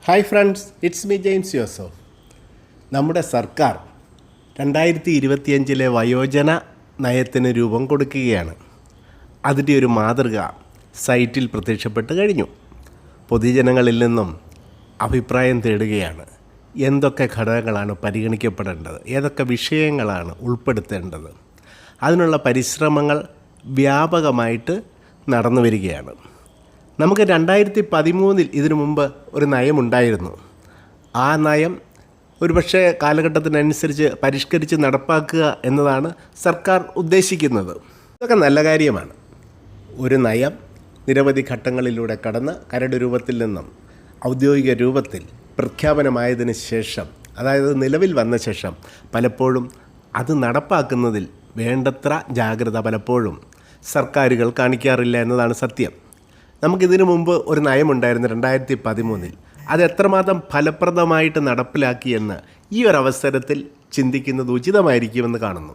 Hi friends, it's me James Joseph. നമ്മുടെ സർക്കാർ 2025 വയോജന നയത്തിന് രൂപം കൊടുക്കുകയാണ്. അതിൻ്റെ ഒരു മാതൃക സൈറ്റിൽ പ്രത്യക്ഷപ്പെട്ട് കഴിഞ്ഞു. പൊതുജനങ്ങളിൽ നിന്നും അഭിപ്രായം തേടുകയാണ്. എന്തൊക്കെ ഘടകങ്ങളാണ് പരിഗണിക്കപ്പെടേണ്ടത്, ഏതൊക്കെ വിഷയങ്ങളാണ് ഉൾപ്പെടുത്തേണ്ടത്. അതിനുള്ള പരിശ്രമങ്ങൾ വ്യാപകമായിട്ട് നടന്നു വരികയാണ്. നമുക്ക് 2013 ഇതിനു മുമ്പ് ഒരു നയമുണ്ടായിരുന്നു. ആ നയം ഒരുപക്ഷെ കാലഘട്ടത്തിനനുസരിച്ച് പരിഷ്കരിച്ച് നടപ്പാക്കുക എന്നതാണ് സർക്കാർ ഉദ്ദേശിക്കുന്നത്. ഇതൊക്കെ നല്ല കാര്യമാണ്. ഒരു നയം നിരവധി ഘട്ടങ്ങളിലൂടെ കടന്ന് കരട് രൂപത്തിൽ നിന്നും ഔദ്യോഗിക രൂപത്തിൽ പ്രഖ്യാപനമായതിനു ശേഷം, അതായത് നിലവിൽ വന്ന ശേഷം, പലപ്പോഴും അത് നടപ്പാക്കുന്നതിൽ വേണ്ടത്ര ജാഗ്രത പലപ്പോഴും സർക്കാരുകൾ കാണിക്കാറില്ല എന്നതാണ് സത്യം. നമുക്കിതിനു മുമ്പ് ഒരു നയമുണ്ടായിരുന്നു 2013. അത് എത്രമാത്രം ഫലപ്രദമായിട്ട് നടപ്പിലാക്കിയെന്ന് ഈ ഒരു അവസരത്തിൽ ചിന്തിക്കുന്നത് ഉചിതമായിരിക്കുമെന്ന് കാണുന്നു.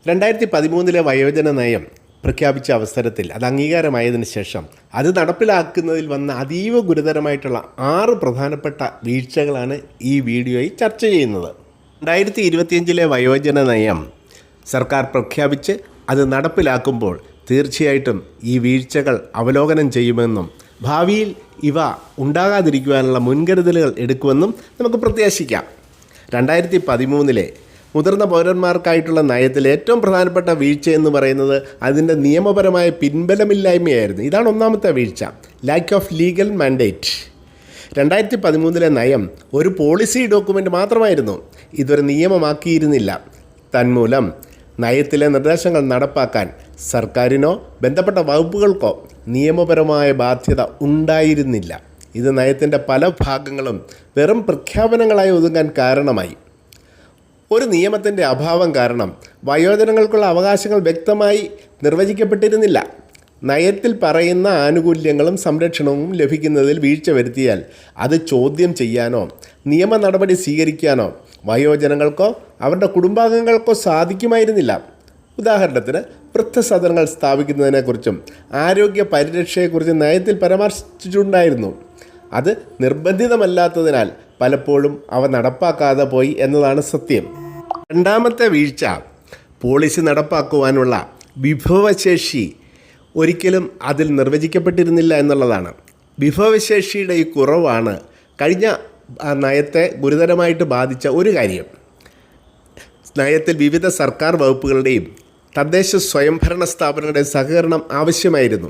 2013 വയോജന നയം പ്രഖ്യാപിച്ച അവസരത്തിൽ അത് അംഗീകാരമായതിനു ശേഷം അത് നടപ്പിലാക്കുന്നതിൽ വന്ന അതീവ ഗുരുതരമായിട്ടുള്ള 6 പ്രധാനപ്പെട്ട വീഴ്ചകളാണ് ഈ വീഡിയോയിൽ ചർച്ച ചെയ്യുന്നത്. 2025 വയോജന നയം സർക്കാർ പ്രഖ്യാപിച്ച് അത് നടപ്പിലാക്കുമ്പോൾ തീർച്ചയായിട്ടും ഈ വീഴ്ചകൾ അവലോകനം ചെയ്യുമെന്നും ഭാവിയിൽ ഇവ ഉണ്ടാകാതിരിക്കുവാനുള്ള മുൻകരുതലുകൾ എടുക്കുമെന്നും നമുക്ക് പ്രത്യാശിക്കാം. 2013 മുതിർന്ന പൗരന്മാർക്കായിട്ടുള്ള നയത്തിലെ ഏറ്റവും പ്രധാനപ്പെട്ട വീഴ്ച എന്ന് പറയുന്നത് അതിൻ്റെ നിയമപരമായ പിൻബലമില്ലായ്മയായിരുന്നു. ഇതാണ് ഒന്നാമത്തെ വീഴ്ച, ലാക്ക് ഓഫ് ലീഗൽ മാൻഡേറ്റ്. 2013 നയം ഒരു പോളിസി ഡോക്യുമെൻ്റ് മാത്രമായിരുന്നു. ഇതൊരു നിയമമാക്കിയിരുന്നില്ല. തന്മൂലം നയത്തിലെ നിർദ്ദേശങ്ങൾ നടപ്പാക്കാൻ സർക്കാരിനോ ബന്ധപ്പെട്ട വകുപ്പുകൾക്കോ നിയമപരമായ ബാധ്യത ഉണ്ടായിരുന്നില്ല. ഇത് നയത്തിൻ്റെ പല ഭാഗങ്ങളും വെറും പ്രഖ്യാപനങ്ങളായി ഒതുങ്ങാൻ കാരണമായി. ഒരു നിയമത്തിൻ്റെ അഭാവം കാരണം വയോജനങ്ങൾക്കുള്ള അവകാശങ്ങൾ വ്യക്തമായി നിർവചിക്കപ്പെട്ടിരുന്നില്ല. നയത്തിൽ പറയുന്ന ആനുകൂല്യങ്ങളും സംരക്ഷണവും ലഭിക്കുന്നതിൽ വീഴ്ച വരുത്തിയാൽ അത് ചോദ്യം ചെയ്യാനോ നിയമ നടപടി സ്വീകരിക്കാനോ വയോജനങ്ങൾക്കോ അവരുടെ കുടുംബാംഗങ്ങൾക്കോ സാധിക്കുമായിരുന്നില്ല. ഉദാഹരണത്തിന്, വൃദ്ധസദനങ്ങൾ സ്ഥാപിക്കുന്നതിനെക്കുറിച്ചും ആരോഗ്യ പരിരക്ഷയെക്കുറിച്ചും നയത്തിൽ പരാമർശിച്ചിട്ടുണ്ടായിരുന്നു. അത് നിർബന്ധിതമല്ലാത്തതിനാൽ പലപ്പോഴും അവ നടപ്പാക്കാതെ പോയി എന്നതാണ് സത്യം. രണ്ടാമത്തെ വീഴ്ച, പോളിസി നടപ്പാക്കുവാനുള്ള വിഭവശേഷി ഒരിക്കലും അതിൽ നിർവചിക്കപ്പെട്ടിരുന്നില്ല എന്നുള്ളതാണ്. വിഭവശേഷിയുടെ ഈ കുറവാണ് കഴിഞ്ഞ നയത്തെ ഗുരുതരമായിട്ട് ബാധിച്ച ഒരു കാര്യം. നയത്തിൽ വിവിധ സർക്കാർ വകുപ്പുകളുടെയും തദ്ദേശ സ്വയംഭരണ സ്ഥാപനങ്ങളുടെയും സഹകരണം ആവശ്യമായിരുന്നു.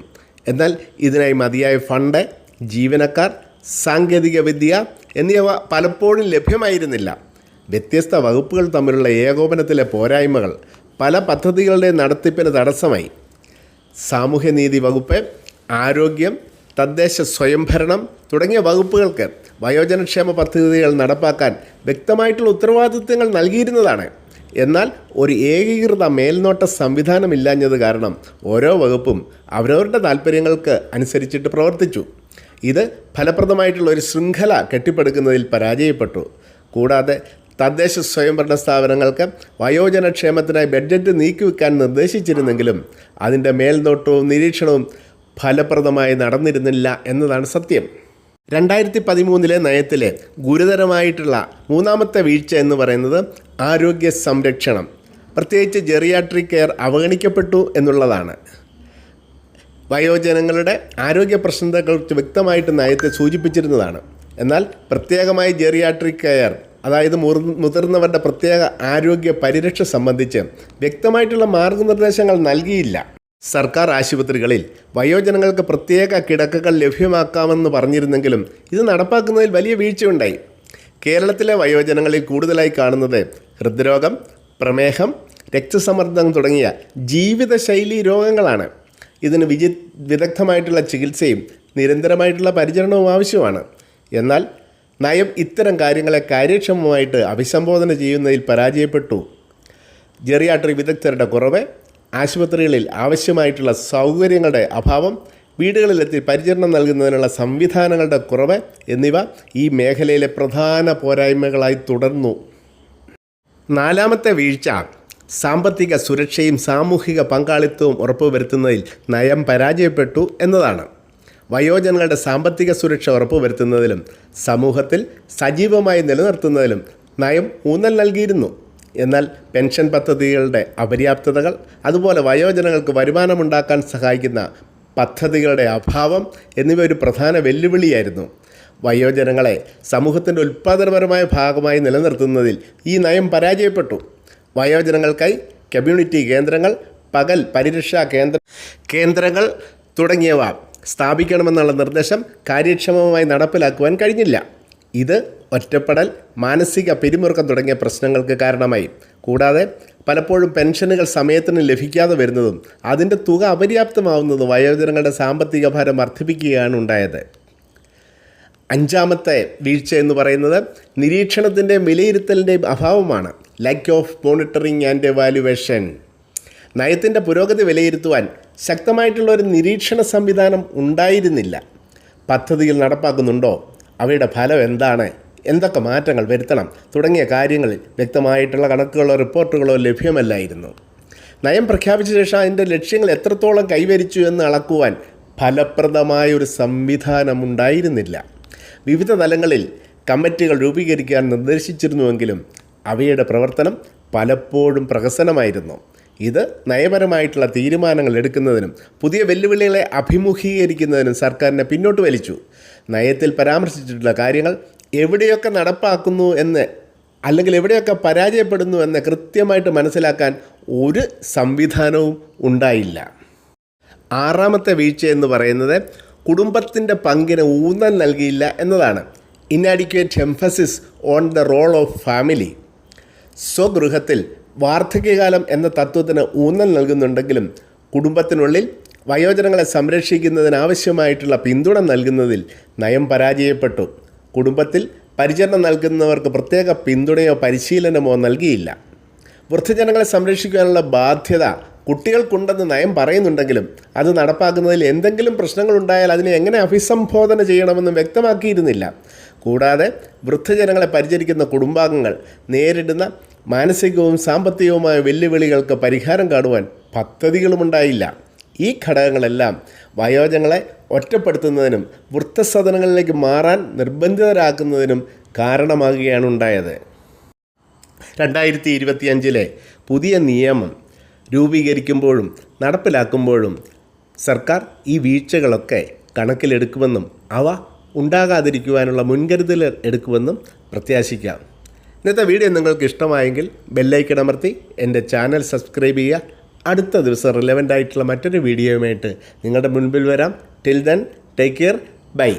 എന്നാൽ ഇതിനായി മതിയായ ഫണ്ട്, ജീവനക്കാർ, സാങ്കേതികവിദ്യ എന്നിവ പലപ്പോഴും ലഭ്യമായിരുന്നില്ല. വ്യത്യസ്ത വകുപ്പുകൾ തമ്മിലുള്ള ഏകോപനത്തിലെ പോരായ്മകൾ പല പദ്ധതികളുടെ നടത്തിപ്പിന് തടസ്സമായി. സാമൂഹ്യനീതി വകുപ്പ്, ആരോഗ്യം, തദ്ദേശ സ്വയംഭരണം തുടങ്ങിയ വകുപ്പുകൾക്ക് വയോജനക്ഷേമ പദ്ധതികൾ നടപ്പാക്കാൻ വ്യക്തമായിട്ടുള്ള ഉത്തരവാദിത്തങ്ങൾ നൽകിയിരുന്നതാണ്. എന്നാൽ ഒരു ഏകീകൃത മേൽനോട്ട സംവിധാനമില്ലാഞ്ഞത് കാരണം ഓരോ വകുപ്പും അവരവരുടെ താല്പര്യങ്ങൾക്ക് അനുസരിച്ചിട്ട് പ്രവർത്തിച്ചു. ഇത് ഫലപ്രദമായിട്ടുള്ള ഒരു ശൃംഖല കെട്ടിപ്പടുക്കുന്നതിൽ പരാജയപ്പെട്ടു. കൂടാതെ തദ്ദേശ സ്വയംഭരണ സ്ഥാപനങ്ങൾക്ക് വയോജനക്ഷേമത്തിനായി ബഡ്ജറ്റ് നീക്കിവെക്കാൻ നിർദ്ദേശിച്ചിരുന്നെങ്കിലും അതിൻ്റെ മേൽനോട്ടവും നിരീക്ഷണവും ഫലപ്രദമായി നടന്നിരുന്നില്ല എന്നതാണ് സത്യം. 2013 നയത്തിലെ ഗുരുതരമായിട്ടുള്ള മൂന്നാമത്തെ വീഴ്ച എന്ന് പറയുന്നത് ആരോഗ്യ സംരക്ഷണം, പ്രത്യേകിച്ച് ജെറിയാട്രിക് കെയർ അവഗണിക്കപ്പെട്ടു എന്നുള്ളതാണ്. വയോജനങ്ങളുടെ ആരോഗ്യ പ്രശ്നത്തെക്കുറിച്ച് വ്യക്തമായിട്ട് നയത്തെ സൂചിപ്പിച്ചിരുന്നതാണ്. എന്നാൽ പ്രത്യേകമായി ജെറിയാട്രിക് കെയർ, അതായത് മുതിർന്നവരുടെ പ്രത്യേക ആരോഗ്യ പരിരക്ഷ സംബന്ധിച്ച് വ്യക്തമായിട്ടുള്ള മാർഗനിർദ്ദേശങ്ങൾ നൽകിയില്ല. സർക്കാർ ആശുപത്രികളിൽ വയോജനങ്ങൾക്ക് പ്രത്യേക കിടക്കകൾ ലഭ്യമാക്കാമെന്ന് പറഞ്ഞിരുന്നെങ്കിലും ഇത് നടപ്പാക്കുന്നതിൽ വലിയ വീഴ്ചയുണ്ടായി. കേരളത്തിലെ വയോജനങ്ങളിൽ കൂടുതലായി കാണുന്നത് ഹൃദ്രോഗം, പ്രമേഹം, രക്തസമ്മർദ്ദം തുടങ്ങിയ ജീവിതശൈലി രോഗങ്ങളാണ്. ഇതിന് വിദഗ്ധമായിട്ടുള്ള ചികിത്സയും നിരന്തരമായിട്ടുള്ള പരിചരണവും ആവശ്യമാണ്. എന്നാൽ നയം ഇത്തരം കാര്യങ്ങളെ കാര്യക്ഷമമായിട്ട് അഭിസംബോധന ചെയ്യുന്നതിൽ പരാജയപ്പെട്ടു. ജെറിയാട്രിക് വിദഗ്ധരുടെ കുറവ്, ആശുപത്രികളിൽ ആവശ്യമായിട്ടുള്ള സൗകര്യങ്ങളുടെ അഭാവം, വീടുകളിലെത്തി പരിചരണം നൽകുന്നതിനുള്ള സംവിധാനങ്ങളുടെ കുറവ് എന്നിവ ഈ മേഖലയിലെ പ്രധാന പോരായ്മകളായി തുടർന്നു. നാലാമത്തെ വീഴ്ച, സാമ്പത്തിക സുരക്ഷയും സാമൂഹിക പങ്കാളിത്തവും ഉറപ്പുവരുത്തുന്നതിൽ നയം പരാജയപ്പെട്ടു എന്നതാണ്. വയോജനങ്ങളുടെ സാമ്പത്തിക സുരക്ഷ ഉറപ്പുവരുത്തുന്നതിലും സമൂഹത്തിൽ സജീവമായി നിലനിർത്തുന്നതിലും നയം ഊന്നൽ നൽകിയിരുന്നു. എന്നാൽ പെൻഷൻ പദ്ധതികളുടെ അപര്യാപ്തതകൾ, അതുപോലെ വയോജനങ്ങൾക്ക് വരുമാനമുണ്ടാക്കാൻ സഹായിക്കുന്ന പദ്ധതികളുടെ അഭാവം എന്നിവ ഒരു പ്രധാന വെല്ലുവിളിയായിരുന്നു. വയോജനങ്ങളെ സമൂഹത്തിൻ്റെ ഉൽപ്പാദനപരമായ ഭാഗമായി നിലനിർത്തുന്നതിൽ ഈ നയം പരാജയപ്പെട്ടു. വയോജനങ്ങൾക്കായി കമ്മ്യൂണിറ്റി കേന്ദ്രങ്ങൾ, പകൽ പരിരക്ഷാ കേന്ദ്രങ്ങൾ തുടങ്ങിയവ സ്ഥാപിക്കണമെന്നുള്ള നിർദ്ദേശം കാര്യക്ഷമമായി നടപ്പിലാക്കുവാൻ കഴിഞ്ഞില്ല. ഇത് ഒറ്റപ്പെടൽ, മാനസിക പിരിമുറുക്കം തുടങ്ങിയ പ്രശ്നങ്ങൾക്ക് കാരണമായി. കൂടാതെ പലപ്പോഴും പെൻഷനുകൾ സമയത്തിന് ലഭിക്കാതെ വരുന്നതും അതിൻ്റെ തുക അപര്യാപ്തമാവുന്നതും വയോജനങ്ങളുടെ സാമ്പത്തിക ഭാരം വർദ്ധിപ്പിക്കുകയാണ് ഉണ്ടായത്. അഞ്ചാമത്തെ വീഴ്ച എന്ന് പറയുന്നത് നിരീക്ഷണത്തിൻ്റെയും വിലയിരുത്തലിൻ്റെയും അഭാവമാണ്. Lack of monitoring and evaluation. നയത്തിൻ്റെ പുരോഗതി വിലയിരുത്തുവാൻ ശക്തമായിട്ടുള്ള ഒരു നിരീക്ഷണ സംവിധാനം ഉണ്ടായിരുന്നില്ല. പദ്ധതികൾ നടപ്പാക്കുന്നുണ്ടോ, അവയുടെ ഫലം എന്താണ്, എന്തൊക്കെ മാറ്റങ്ങൾ വരുത്തണം തുടങ്ങിയ കാര്യങ്ങളിൽ വ്യക്തമായിട്ടുള്ള കണക്കുകളോ റിപ്പോർട്ടുകളോ ലഭ്യമല്ലായിരുന്നു. നയം പ്രഖ്യാപിച്ച ശേഷം അതിൻ്റെ ലക്ഷ്യങ്ങൾ എത്രത്തോളം കൈവരിച്ചു എന്ന് അളക്കുവാൻ ഫലപ്രദമായൊരു സംവിധാനമുണ്ടായിരുന്നില്ല. വിവിധ തലങ്ങളിൽ കമ്മിറ്റികൾ രൂപീകരിക്കാൻ നിർദ്ദേശിച്ചിരുന്നുവെങ്കിലും അവയുടെ പ്രവർത്തനം പലപ്പോഴും പ്രഹസനമായിരുന്നു. ഇത് നയപരമായിട്ടുള്ള തീരുമാനങ്ങൾ എടുക്കുന്നതിനും പുതിയ വെല്ലുവിളികളെ അഭിമുഖീകരിക്കുന്നതിനും സർക്കാരിനെ പിന്നോട്ട് വലിച്ചു. നയത്തിൽ പരാമർശിച്ചിട്ടുള്ള കാര്യങ്ങൾ എവിടെയൊക്കെ നടപ്പാക്കുന്നു എന്ന്, അല്ലെങ്കിൽ എവിടെയൊക്കെ പരാജയപ്പെടുന്നു എന്ന് കൃത്യമായിട്ട് മനസ്സിലാക്കാൻ ഒരു സംവിധാനവും ഉണ്ടായില്ല. ആറാമത്തെ വീഴ്ച എന്ന് പറയുന്നത് കുടുംബത്തിൻ്റെ പങ്കിന് ഊന്നൽ നൽകിയില്ല എന്നതാണ്. Inadequate emphasis on the role of family. സ്വഗൃഹത്തിൽ വാർദ്ധക്യകാലം എന്ന തത്വത്തിന് ഊന്നൽ നൽകുന്നുണ്ടെങ്കിലും കുടുംബത്തിനുള്ളിൽ വയോജനങ്ങളെ സംരക്ഷിക്കുന്നതിനാവശ്യമായിട്ടുള്ള പിന്തുണ നൽകുന്നതിൽ നയം പരാജയപ്പെട്ടു. കുടുംബത്തിൽ പരിചരണം നൽകുന്നവർക്ക് പ്രത്യേക പിന്തുണയോ പരിശീലനമോ നൽകിയില്ല. വൃദ്ധജനങ്ങളെ സംരക്ഷിക്കാനുള്ള ബാധ്യത കുട്ടികൾക്കുണ്ടെന്ന് നയം പറയുന്നുണ്ടെങ്കിലും അത് നടപ്പാക്കുന്നതിൽ എന്തെങ്കിലും പ്രശ്നങ്ങളുണ്ടായാൽ അതിനെ എങ്ങനെ അഭിസംബോധന ചെയ്യണമെന്നും വ്യക്തമാക്കിയിരുന്നില്ല. കൂടാതെ വൃദ്ധജനങ്ങളെ പരിചരിക്കുന്ന കുടുംബാംഗങ്ങൾ നേരിടുന്ന മാനസികവും സാമ്പത്തികവുമായ വെല്ലുവിളികൾക്ക് പരിഹാരം കാണുവാൻ പദ്ധതികളുമുണ്ടായില്ല. ഈ ഘടകങ്ങളെല്ലാം വയോജനങ്ങളെ ഒറ്റപ്പെടുത്തുന്നതിനും വൃദ്ധസദനങ്ങളിലേക്ക് മാറാൻ നിർബന്ധിതരാക്കുന്നതിനും കാരണമാകുകയാണ് ഉണ്ടായത്. 2025 പുതിയ നിയമം രൂപീകരിക്കുമ്പോഴും നടപ്പിലാക്കുമ്പോഴും സർക്കാർ ഈ വീഴ്ചകളൊക്കെ കണക്കിലെടുക്കുമെന്നും അവ ഉണ്ടാകാതിരിക്കുവാനുള്ള മുൻകരുതൽ എടുക്കുമെന്നും പ്രത്യാശിക്കാം. ഇന്നത്തെ വീഡിയോ നിങ്ങൾക്ക് ഇഷ്ടമായെങ്കിൽ ബെല്ലൈക്കൺ അമർത്തി എൻ്റെ ചാനൽ സബ്സ്ക്രൈബ് ചെയ്യുക. അടുത്ത ദിവസം റിലവൻ്റ് ആയിട്ടുള്ള മറ്റൊരു വീഡിയോയുമായിട്ട് നിങ്ങളുടെ മുൻപിൽ വരാം. Till then, take care, by.